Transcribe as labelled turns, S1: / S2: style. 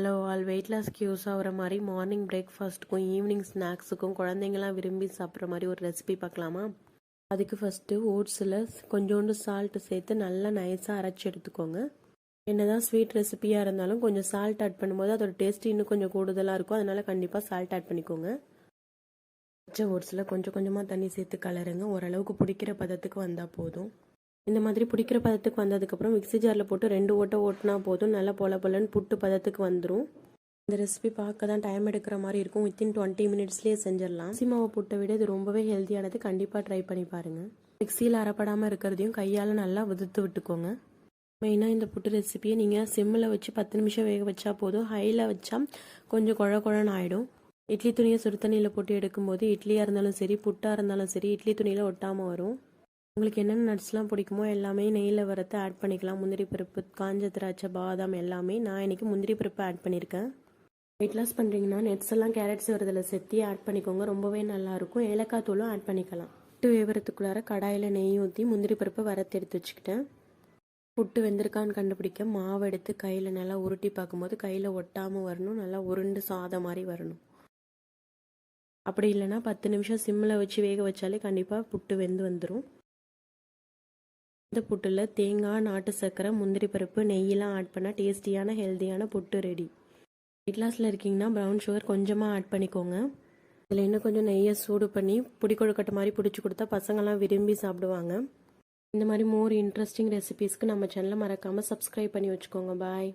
S1: Hello all wait லாஸ்க்கு use ஆகிற மாதிரி morning பிரேக்ஃபாஸ்ட்டுக்கும் evening ஸ்நாக்ஸுக்கும் குழந்தைங்களாம் விரும்பி சாப்பிட்ற மாதிரி ஒரு ரெசிபி பார்க்கலாமா? அதுக்கு ஃபஸ்ட்டு ஓட்ஸில் கொஞ்சோண்டு சால்ட்டு சேர்த்து நல்லா நைஸாக அரைச்சி எடுத்துக்கோங்க. என்னதான் ஸ்வீட் ரெசிபியாக இருந்தாலும் கொஞ்சம் சால்ட் ஆட் பண்ணும்போது அதோட டேஸ்ட் இன்னும் கொஞ்சம் கூடுதலாக இருக்கும். அதனால் கண்டிப்பாக சால்ட் ஆட் பண்ணிக்கோங்க. பச்சை ஓட்ஸில் கொஞ்சம் கொஞ்சமாக தண்ணி சேர்த்து கலருங்க. ஓரளவுக்கு பிடிக்கிற பதத்துக்கு வந்தால் போதும். இந்த மாதிரி பிடிக்கிற பதத்துக்கு வந்ததுக்கப்புறம் மிக்ஸி ஜாரில் போட்டு 2 ஓட்டை ஓட்டினா போதும். நல்லா பொலன்னு புட்டு பதத்துக்கு வந்துடும். இந்த ரெசிபி பார்க்க தான் டைம் எடுக்கிற மாதிரி இருக்கும். வித்தின் 20 மினிட்ஸ்லேயே செஞ்சிடலாம். அரிசி மாவு புட்டை விட இது ரொம்பவே ஹெல்த்தியானது. கண்டிப்பாக ட்ரை பண்ணி பாருங்கள். மிக்சியில் அரைப்படாமல் இருக்கிறதையும் கையால் நல்லா உதுத்து விட்டுக்கோங்க. மெயினாக இந்த புட்டு ரெசிபியை நீங்கள் சிம்மில் வச்சு 10 நிமிஷம் வேக வச்சா போதும். ஹையில் வச்சா கொஞ்சம் குழன்னு ஆகிடும். இட்லி துணியை சுடு தண்ணியில் போட்டு எடுக்கும்போது இட்லியாக இருந்தாலும் சரி புட்டாக இருந்தாலும் சரி இட்லி துணியில் ஒட்டாமல் வரும். உங்களுக்கு என்னென்ன நட்ஸ்லாம் பிடிக்குமோ எல்லாமே நெய்யில் வறுத்து ஆட் பண்ணிக்கலாம். முந்திரி பருப்பு, காஞ்ச திராட்சை, பாதாம் எல்லாமே. நான் இன்றைக்கி முந்திரி பருப்பு ஆட் பண்ணியிருக்கேன். வெயிட் லாஸ் பண்ணுறீங்கன்னா நட்ஸ் எல்லாம் கேரட்ஸ் வரதில் சேர்த்து ஆட் பண்ணிக்கோங்க. ரொம்பவே நல்லாயிருக்கும். ஏலக்காய் தூளும் ஆட் பண்ணிக்கலாம். புட்டு வேவறதுக்குள்ளார கடாயில் நெய் ஊற்றி முந்திரி பருப்பை வறுத்து எடுத்து வச்சுக்கிட்டேன். புட்டு வெந்திருக்கான்னு கண்டுபிடிக்க மாவு எடுத்து கையில் நல்லா உருட்டி பார்க்கும்போது கையில் ஒட்டாமல் வரணும். நல்லா உருண்டு சாதம் மாதிரி வரணும். அப்படி இல்லைன்னா 10 நிமிஷம் சிம்மில் வச்சு வேக வச்சாலே கண்டிப்பாக புட்டு வெந்து வந்துடும். இந்த புட்டில் தேங்காய், நாட்டு சர்க்கரை, முந்திரி பருப்பு, நெய்யெலாம் ஆட் பண்ணால் டேஸ்டியான ஹெல்த்தியான புட்டு ரெடி. வெயிட் லாஸில் இருக்கீங்கன்னா ப்ரௌன் சுகர் கொஞ்சமாக ஆட் பண்ணிக்கோங்க. இதில் இன்னும் கொஞ்சம் நெய்யை சூடு பண்ணி புடி கொழுக்கட்டை மாதிரி பிடிச்சி கொடுத்தா பசங்கள்லாம் விரும்பி சாப்பிடுவாங்க. இந்த மாதிரி மோர் இன்ட்ரெஸ்டிங் ரெசிபீஸ்க்கு நம்ம சேனலை மறக்காமல் சப்ஸ்கிரைப் பண்ணி வச்சுக்கோங்க. பாய்.